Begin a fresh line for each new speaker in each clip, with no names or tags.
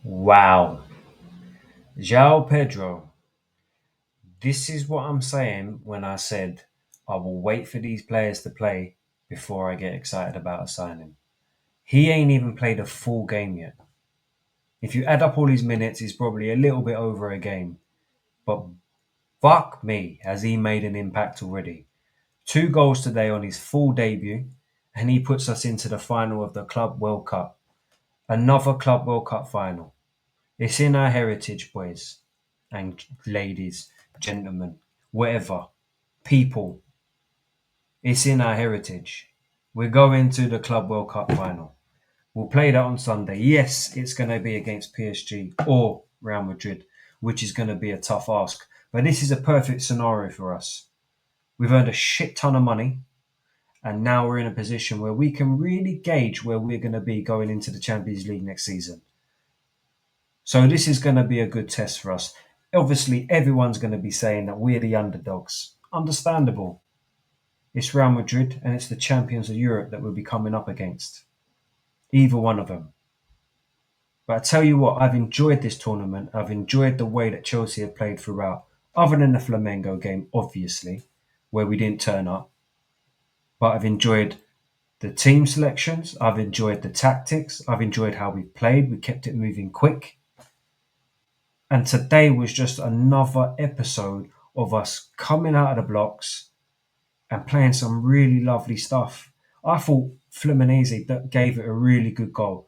Wow. Joao Pedro. This is what I'm saying when I said I will wait for these players to play before I get excited about a signing. He ain't even played a full game yet. If you add up all his minutes, he's probably a little bit over a game. But fuck me, has he made an impact already? 2 goals today on his full debut, and he puts us into the final of the Club World Cup. Another Club World Cup final. It's in our heritage, boys and ladies, gentlemen, whatever, people. It's in our heritage. We're going to the Club World Cup final. We'll play that on Sunday. Yes, it's going to be against PSG or Real Madrid, which is going to be a tough ask. But this is a perfect scenario for us. We've earned a shit ton of money, and now we're in a position where we can really gauge where we're going to be going into the Champions League next season. So this is going to be a good test for us. Obviously, everyone's going to be saying that we're the underdogs. Understandable. It's Real Madrid and it's the champions of Europe that we'll be coming up against. Either one of them. But I tell you what, I've enjoyed this tournament. I've enjoyed the way that Chelsea have played throughout. Other than the Flamengo game, obviously, where we didn't turn up. But I've enjoyed the team selections. I've enjoyed the tactics. I've enjoyed how we played. We kept it moving quick. And today was just another episode of us coming out of the blocks and playing some really lovely stuff. I thought Fluminense that gave it a really good go.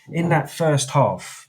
In that first half,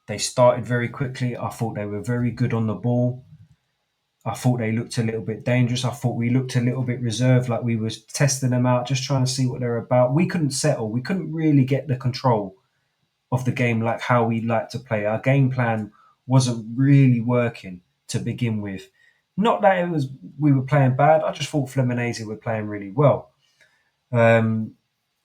they started very quickly. I thought they were very good on the ball. I thought they looked a little bit dangerous. I thought we looked a little bit reserved, like we was testing them out, just trying to see what they're about. We couldn't settle. We couldn't really get the control of the game like how we like to play. Our game plan wasn't really working to begin with. Not that it was we were playing bad. I just thought Fluminense were playing really well. Um,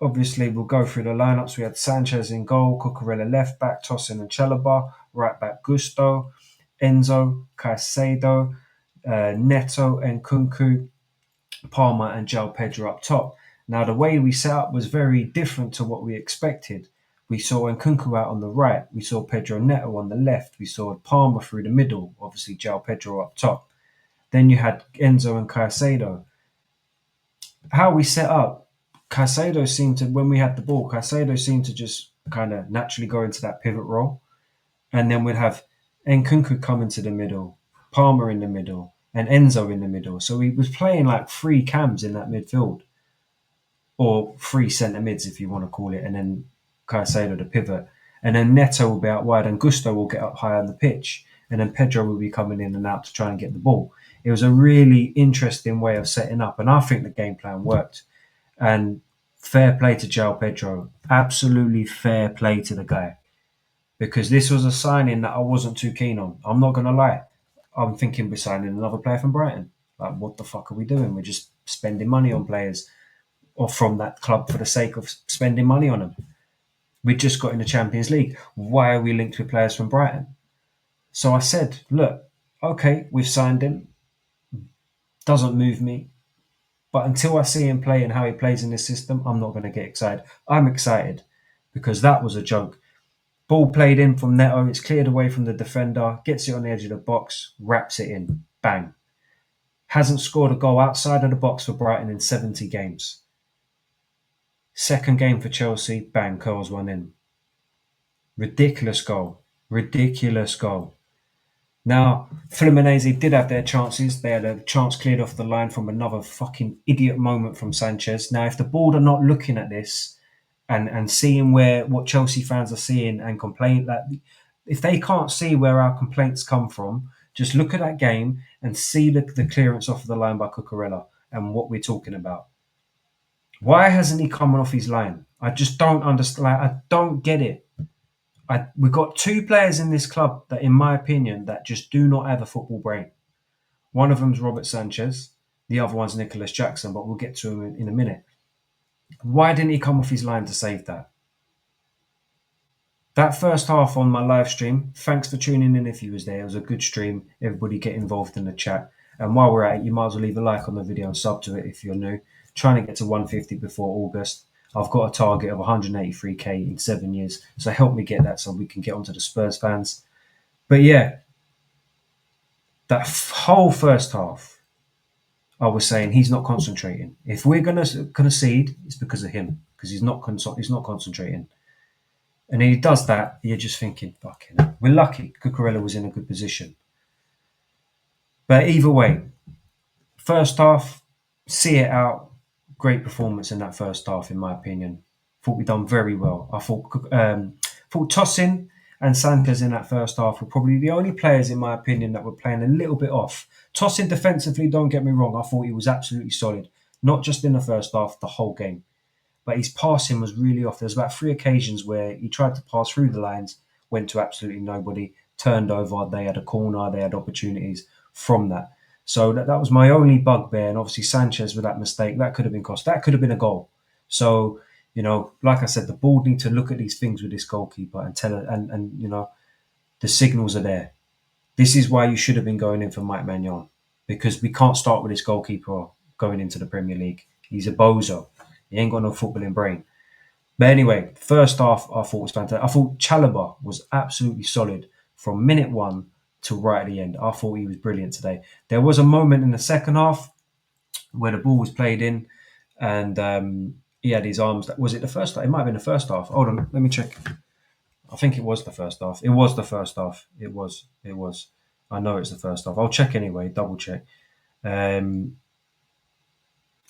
Obviously, we'll go through the lineups. We had Sanchez in goal, Cucurella left back, Tosin and Chalobah, right back Gusto, Enzo, Caicedo, Neto and Kunku, Palmer and Joao Pedro up top. Now, the way we set up was very different to what we expected. We saw Nkunku out on the right. We saw Pedro Neto on the left. We saw Palmer through the middle. Obviously, Joao Pedro up top. Then you had Enzo and Caicedo. How we set up, Caicedo seemed to, when we had the ball, Caicedo seemed to just kind of naturally go into that pivot role. And then we'd have Nkunku come into the middle, Palmer in the middle, and Enzo in the middle. So he was playing like three cams in that midfield, or three centre mids if you want to call it, and then Caicedo the pivot. And then Neto will be out wide and Gusto will get up high on the pitch. And then Pedro will be coming in and out to try and get the ball. It was a really interesting way of setting up. And I think the game plan worked. And fair play to Joao Pedro. Absolutely fair play to the guy. Because this was a signing that I wasn't too keen on. I'm not going to lie. I'm thinking we're signing another player from Brighton. Like, what the fuck are we doing? We're just spending money on players or from that club for the sake of spending money on them. We just got in the Champions League. Why are we linked with players from Brighton? So I said, look, okay, we've signed him. Doesn't move me. But until I see him play and how he plays in this system, I'm not going to get excited. I'm excited because that was a joke. Ball played in from Neto. It's cleared away from the defender. Gets it on the edge of the box. Wraps it in. Bang. Hasn't scored a goal outside of the box for Brighton in 70 games. Second game for Chelsea. Bang. Curls one in. Ridiculous goal. Ridiculous goal. Now, Fluminense did have their chances. They had a chance cleared off the line from another fucking idiot moment from Sanchez. Now, if the board are not looking at this and seeing what Chelsea fans are seeing and complain, that if they can't see where our complaints come from, just look at that game and see the clearance off the line by Cucurella and what we're talking about. Why hasn't he come off his line? I just don't understand. Like, I don't get it. We've got two players in this club that, in my opinion, that just do not have a football brain. One of them's Robert Sanchez. The other one's Nicholas Jackson, but we'll get to him in a minute. Why didn't he come off his line to save that? That first half on my live stream, thanks for tuning in if you was there. It was a good stream. Everybody get involved in the chat. And while we're at it, you might as well leave a like on the video and sub to it if you're new. Trying to get to 150 before August. I've got a target of 183k in 7 years. So help me get that so we can get onto the Spurs fans. But yeah, that whole first half, I was saying he's not concentrating. If we're gonna concede, it's because of him because he's not concentrating. And he does that, you're just thinking, fucking, we're lucky. Cucurella was in a good position. But either way, first half, see it out. Great performance in that first half, in my opinion. Thought we done very well. Thought Tosin and Sanchez in that first half were probably the only players, in my opinion, that were playing a little bit off. Tosin defensively, don't get me wrong, I thought he was absolutely solid. Not just in the first half, the whole game. But his passing was really off. There was about 3 occasions where he tried to pass through the lines, went to absolutely nobody, turned over. They had a corner, they had opportunities from that. So that was my only bugbear. And obviously Sanchez with that mistake, that could have been cost. That could have been a goal. So, like I said, the board need to look at these things with this goalkeeper and tell it, and the signals are there. This is why you should have been going in for Mike Maignan, because we can't start with this goalkeeper going into the Premier League. He's a bozo. He ain't got no footballing brain. But anyway, first half I thought was fantastic. I thought Chalobah was absolutely solid from minute one to right at the end. I thought he was brilliant today. There was a moment in the second half where the ball was played in, and he had his arms. Was it the first half? It might have been the first half. Hold on, let me check. I think it was the first half. It was the first half. It was. It was. I know it's the first half. I'll check anyway. Double check. Um,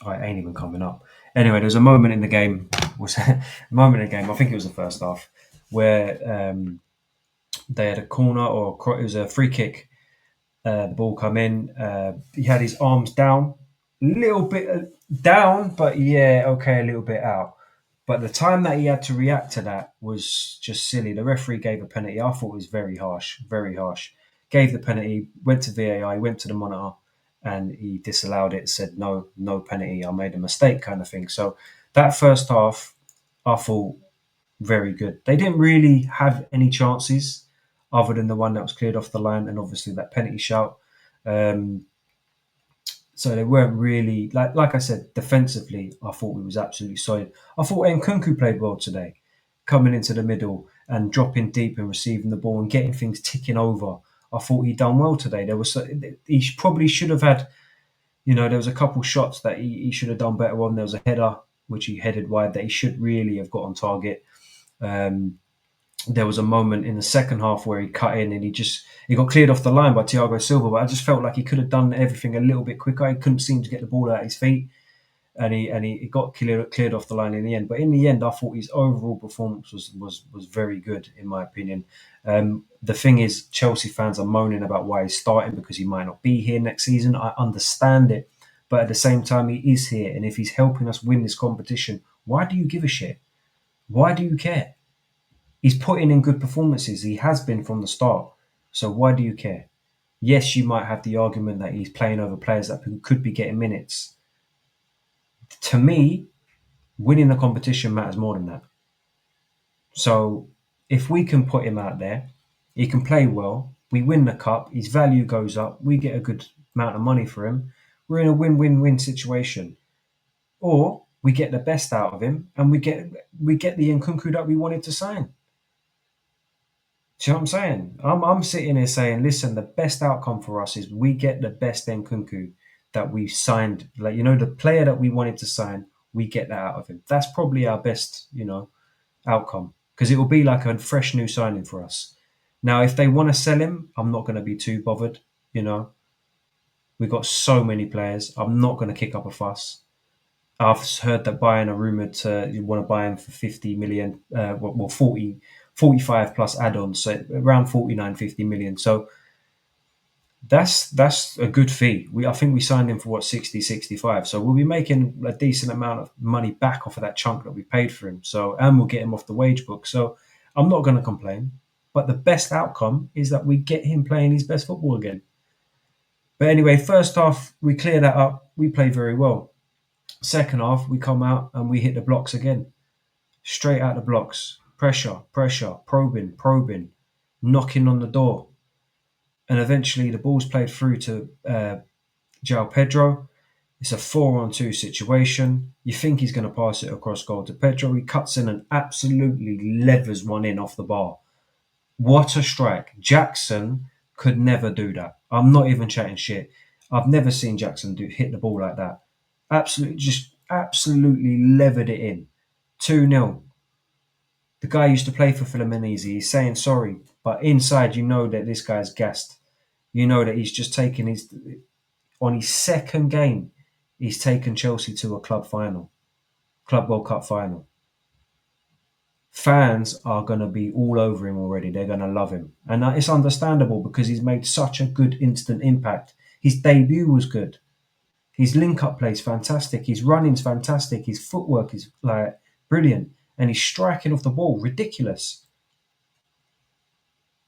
oh, it ain't even coming up. Anyway, there was a moment in the game. Was a moment in the game. I think it was the first half where they had a corner or it was a free kick. The ball come in. He had his arms down, a little bit down, but yeah, okay, a little bit out. But the time that he had to react to that was just silly. The referee gave a penalty. I thought it was very harsh, very harsh. Gave the penalty, went to VAR, went to the monitor, and he disallowed it. Said no, no penalty. I made a mistake, kind of thing. So that first half, I thought very good. They didn't really have any chances other than the one that was cleared off the line, and obviously that penalty shout. Um, so they weren't really like I said, defensively. I thought we was absolutely solid. I thought Nkunku played well today, coming into the middle and dropping deep and receiving the ball and getting things ticking over. I thought he done well today. He probably should have had. There was a couple shots that he should have done better on. There was a header which he headed wide that he should really have got on target. There was a moment in the second half where he cut in and he got cleared off the line by Thiago Silva, but I just felt like he could have done everything a little bit quicker. He couldn't seem to get the ball out of his feet, and he got cleared off the line in the end. But in the end, I thought his overall performance was very good, in my opinion. The thing is, Chelsea fans are moaning about why he's starting because he might not be here next season. I understand it, but at the same time, he is here, and if he's helping us win this competition, why do you give a shit? Why do you care? He's putting in good performances. He has been from the start. So why do you care? Yes, you might have the argument that he's playing over players that could be getting minutes. To me, winning the competition matters more than that. So if we can put him out there, he can play well, we win the cup, his value goes up, we get a good amount of money for him, we're in a win-win-win situation. Or we get the best out of him and we get the Nkunku that we wanted to sign. Do you know what I'm saying? I'm sitting here saying, listen, the best outcome for us is we get the best Nkunku that we signed. The player that we wanted to sign, we get that out of him. That's probably our best, outcome because it will be like a fresh new signing for us. Now, if they want to sell him, I'm not going to be too bothered. We've got so many players. I'm not going to kick up a fuss. I've heard that Bayern are rumoured to want to buy him for 50 million, 45 plus add-ons, so around 49, 50 million. So that's a good fee. I think we signed him for 60, 65. So we'll be making a decent amount of money back off of that chunk that we paid for him. And we'll get him off the wage book. So I'm not going to complain. But the best outcome is that we get him playing his best football again. But anyway, first half, we clear that up. We play very well. Second half, we come out and we hit the blocks again. Straight out the blocks. Pressure, probing, knocking on the door. And eventually the ball's played through to Joao Pedro. It's a 4-on-2 situation. You think he's going to pass it across goal to Pedro. He cuts in and absolutely levers one in off the bar. What a strike. Jackson could never do that. I'm not even chatting shit. I've never seen Jackson hit the ball like that. Absolutely levered it in. 2-0. The guy used to play for Fluminense. He's saying sorry, but inside you know that this guy's gassed. You know that he's just taken on his second game, he's taken Chelsea to a Club World Cup final. Fans are going to be all over him already. They're going to love him. And it's understandable because he's made such a good instant impact. His debut was good. His link-up play is fantastic. His running's fantastic. His footwork is like brilliant. And he's striking off the ball ridiculous.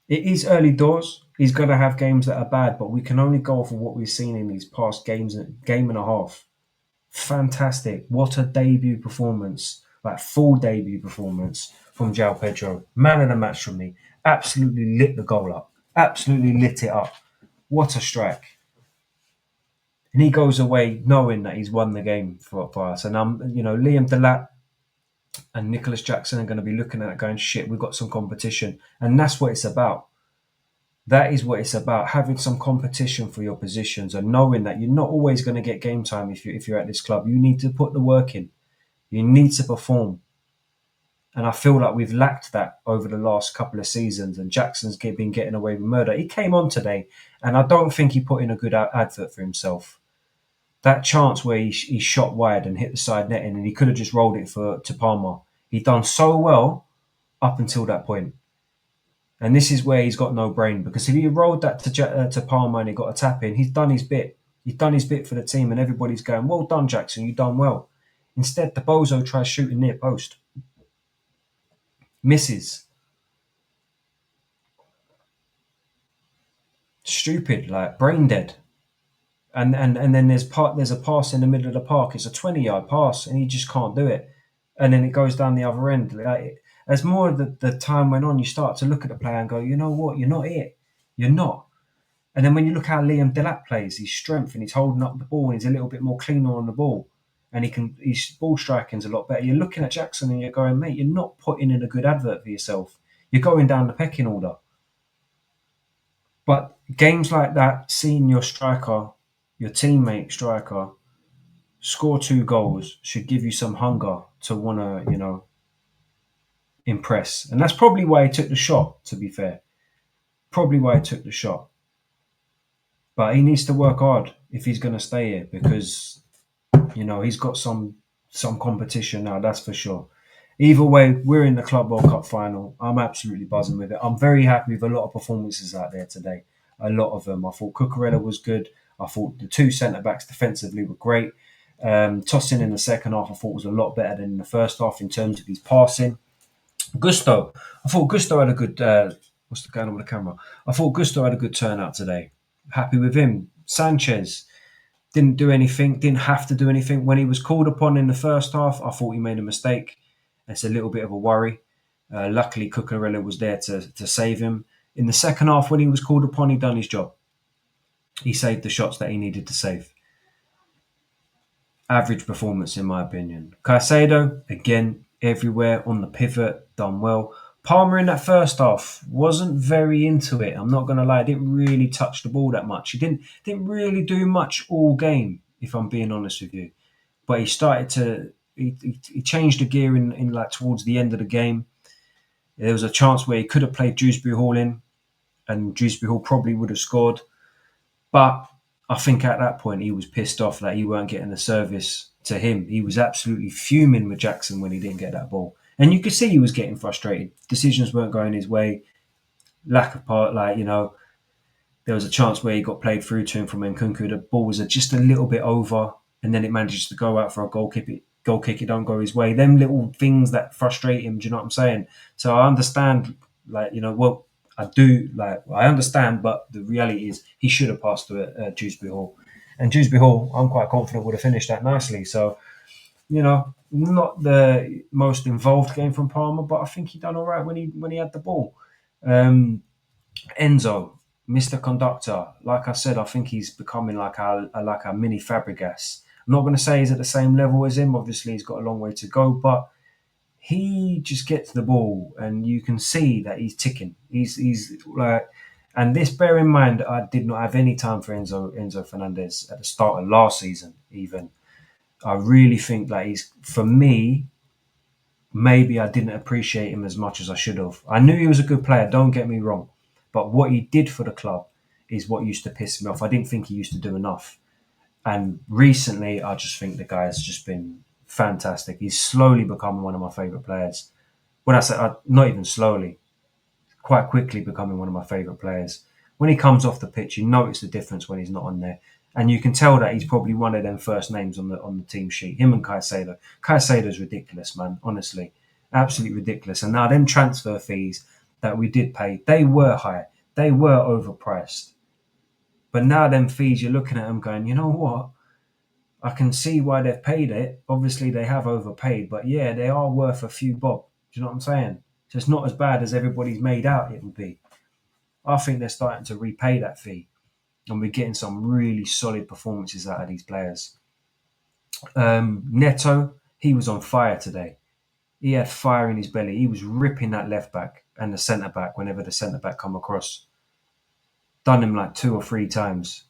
It is early doors. He's going to have games that are bad, but we can only go off of what we've seen in these past game and a half. Fantastic. What a debut performance. Like full debut performance from Joao Pedro. Man of the match from me. Absolutely lit the goal up. Absolutely lit it up. What a strike. And he goes away knowing that he's won the game for us. And Liam Delap and Nicholas Jackson are going to be looking at it going, shit, we've got some competition. And that's what it's about. That is what it's about, having some competition for your positions and knowing that you're not always going to get game time if you're at this club. You need to put the work in. You need to perform. And I feel like we've lacked that over the last couple of seasons, and Jackson's been getting away with murder. He came on today, and I don't think he put in a good advert for himself. That chance where he shot wide and hit the side netting, and he could have just rolled it to Palmer. He'd done so well up until that point. And this is where he's got no brain, because if he rolled that to Palmer and he got a tap in, he's done his bit. He's done his bit for the team, and everybody's going, well done, Jackson, you've done well. Instead, the bozo tries shooting near post. Misses. Stupid, like brain dead. And then there's a pass in the middle of the park. It's a 20-yard pass, and he just can't do it. And then it goes down the other end. As more of the time went on, you start to look at the player and go, you know what? You're not it. You're not. And then when you look how Liam Delap plays, his strength and he's holding up the ball and he's a little bit more cleaner on the ball, and his ball striking's a lot better. You're looking at Jackson and you're going, mate, you're not putting in a good advert for yourself. You're going down the pecking order. But games like that, seeing your striker, your teammate striker, score 2 goals should give you some hunger to want to, impress. And that's probably why he took the shot, to be fair. Probably why he took the shot. But he needs to work hard if he's going to stay here, because, he's got some competition now, that's for sure. Either way, we're in the Club World Cup final. I'm absolutely buzzing with it. I'm very happy with a lot of performances out there today. A lot of them. I thought Cucurella was good. I thought the 2 centre-backs defensively were great. Tosin in the second half I thought was a lot better than in the first half in terms of his passing. I thought Gusto had a good... what's going on with the camera? I thought Gusto had a good turnout today. Happy with him. Sanchez didn't do anything, didn't have to do anything. When he was called upon in the first half, I thought he made a mistake. It's a little bit of a worry. Luckily, Cucurella was there to save him. In the second half, when he was called upon, he done his job. He saved the shots that he needed to save. Average performance, in my opinion. Caicedo, again, everywhere on the pivot, done well. Palmer in that first half wasn't very into it. I'm not going to lie, didn't really touch the ball that much. He didn't really do much all game, if I'm being honest with you. But he started to... He changed the gear in like towards the end of the game. There was a chance where he could have played Dewsbury Hall in, and Dewsbury Hall probably would have scored. But I think at that point he was pissed off that he weren't getting the service to him. He was absolutely fuming with Jackson when he didn't get that ball. And you could see he was getting frustrated. Decisions weren't going his way. Lack of part, there was a chance where he got played through to him from Nkunku. The ball was just a little bit over, and then it manages to go out for a goal kick. It don't go his way. Them little things that frustrate him. Do you know what I'm saying? So I understand, I understand, but the reality is he should have passed to Dewsbury Hall. And Dewsbury Hall, I'm quite confident, would have finished that nicely. So, not the most involved game from Palmer, but I think he done all right when he had the ball. Enzo, Mr. Conductor, like I said, I think he's becoming like a mini Fabregas. I'm not going to say he's at the same level as him. Obviously, he's got a long way to go, but he just gets the ball, and you can see that he's ticking. He's like, and this, bear in mind, I did not have any time for Enzo Fernandez at the start of last season. Even I really think that he's, for me, maybe I didn't appreciate him as much as I should have. I knew he was a good player. Don't get me wrong, but what he did for the club is what used to piss me off. I didn't think he used to do enough. And recently, I just think the guy has just been fantastic. He's slowly becoming one of my favourite players. When I say not even slowly, quite quickly becoming one of my favourite players. When he comes off the pitch, you notice the difference when he's not on there, and you can tell that he's probably one of them first names on the team sheet. Him and Caicedo. Caicedo's ridiculous, man. Honestly, absolutely ridiculous. And now them transfer fees that we did pay, they were high. They were overpriced. But now them fees, you're looking at them going, you know what? I can see why they've paid it. Obviously, they have overpaid, but yeah, they are worth a few bob. Do you know what I'm saying? So it's not as bad as everybody's made out it would be. I think they're starting to repay that fee, and we're getting some really solid performances out of these players. Neto, he was on fire today. He had fire in his belly. He was ripping that left back and the centre back whenever the centre back come across. Done him like 2 or 3 times.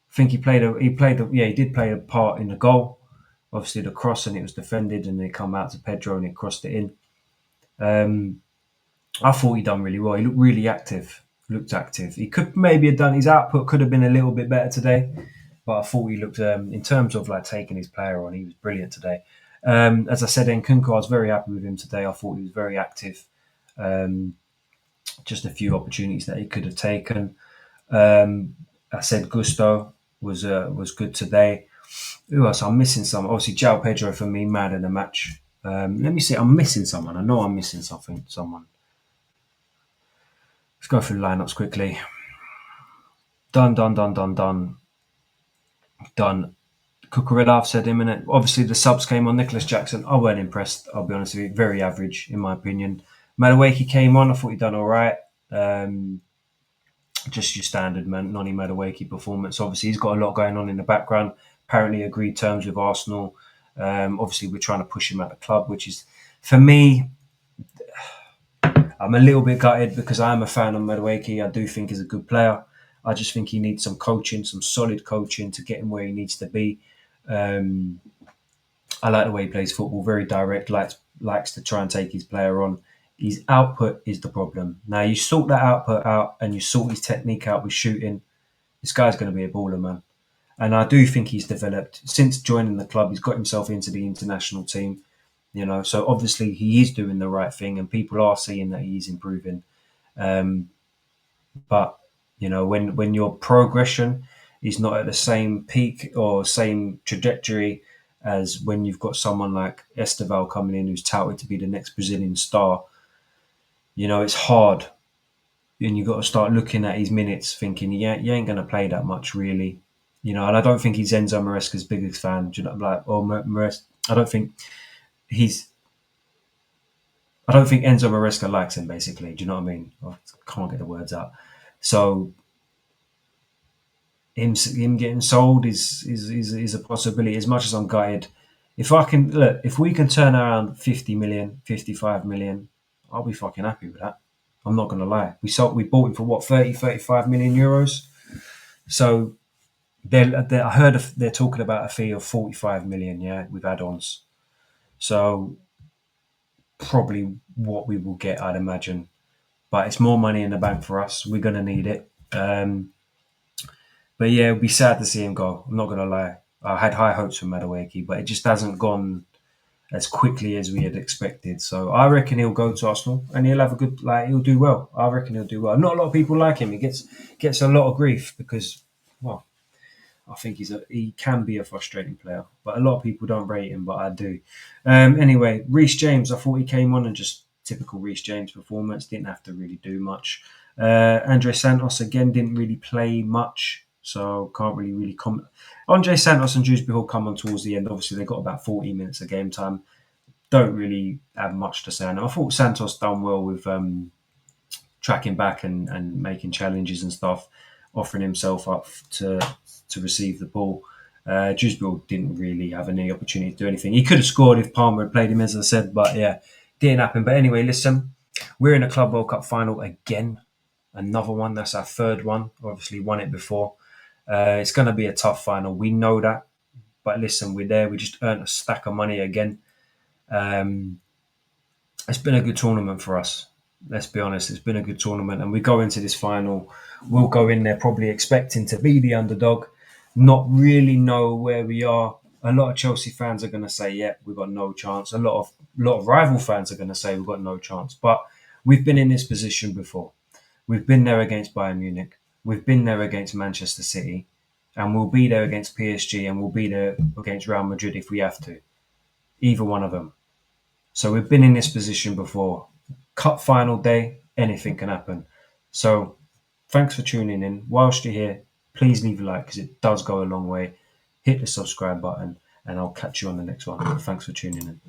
I think he did play a part in the goal. Obviously the cross, and it was defended, and it come out to Pedro and it crossed it in. I thought he done really well. He looked really active. Looked active. He could maybe have done, his output could have been a little bit better today, but I thought he looked, in terms of like taking his player on, he was brilliant today. As I said, Nkunku, I was very happy with him today. I thought he was very active. Just a few opportunities that he could have taken. I said Gusto was good today. Who else? I'm missing some. Obviously, Joao Pedro for me, man in the match. Let me see. I'm missing someone. I know I'm missing something. Someone. Let's go through the lineups quickly. Done. Cucurella, I've said him in it. Obviously, the subs came on. Nicholas Jackson, I weren't impressed. I'll be honest with you. Very average, in my opinion. Madueke came on. I thought he'd done all right. Just your standard Noni Madueke performance. Obviously, he's got a lot going on in the background. Apparently, agreed terms with Arsenal. Obviously, we're trying to push him out of the club, which is, for me, I'm a little bit gutted because I am a fan of Madueke. I do think he's a good player. I just think he needs some coaching, some solid coaching to get him where he needs to be. I like the way he plays football, very direct, likes to try and take his player on. His output is the problem. Now, you sort that output out and you sort his technique out with shooting, this guy's going to be a baller, man. And I do think he's developed. Since joining the club, he's got himself into the international team. So obviously he is doing the right thing, and people are seeing that he's improving. But when your progression is not at the same peak or same trajectory as when you've got someone like Esteval coming in who's touted to be the next Brazilian star, it's hard. And you've got to start looking at his minutes, thinking, yeah, you ain't going to play that much, really. And I don't think he's Enzo Maresca's biggest fan. Do you know, like, or Maresca, I don't think Enzo Maresca likes him, basically. Do you know what I mean? I can't get the words out. So him getting sold is a possibility. As much as I'm gutted, if we can turn around 50 million, 55 million, I'll be fucking happy with that. I'm not gonna lie. We bought him for what, 30, 35 million euros. So I heard they're talking about a fee of 45 million, yeah, with add-ons. So probably what we will get, I'd imagine. But it's more money in the bank for us. We're gonna need it. But yeah, it'd be sad to see him go. I'm not gonna lie. I had high hopes for Madueke, but it just hasn't gone as quickly as we had expected. So I reckon he'll go to Arsenal and he'll have a good, he'll do well. I reckon he'll do well. Not a lot of people like him. He gets a lot of grief because, well, I think he can be a frustrating player, but a lot of people don't rate him, but I do. Anyway, Reece James, I thought he came on and just typical Reece James performance. Didn't have to really do much. Andre Santos again didn't really play much, so can't really comment. Andre Santos and Dewsbury Hall come on towards the end. Obviously, they got about 40 minutes of game time. Don't really have much to say on them. I thought Santos done well with tracking back and making challenges and stuff, offering himself up to receive the ball. Dewsbury didn't really have any opportunity to do anything. He could have scored if Palmer had played him, as I said, but yeah, didn't happen. But anyway, listen, we're in a Club World Cup final again. Another one. That's our third one. Obviously, won it before. It's going to be a tough final. We know that. But listen, we're there. We just earned a stack of money again. Um, it's been a good tournament for us. Let's be honest. It's been a good tournament. And we go into this final. We'll go in there probably expecting to be the underdog, not really know where we are. A lot of Chelsea fans are going to say, yeah, we've got no chance. A lot of rival fans are going to say we've got no chance. But we've been in this position before. We've been there against Bayern Munich. We've been there against Manchester City. And we'll be there against PSG and we'll be there against Real Madrid if we have to. Either one of them. So we've been in this position before. Cup final day, anything can happen. So thanks for tuning in. Whilst you're here, please leave a like because it does go a long way. Hit the subscribe button and I'll catch you on the next one. Thanks for tuning in.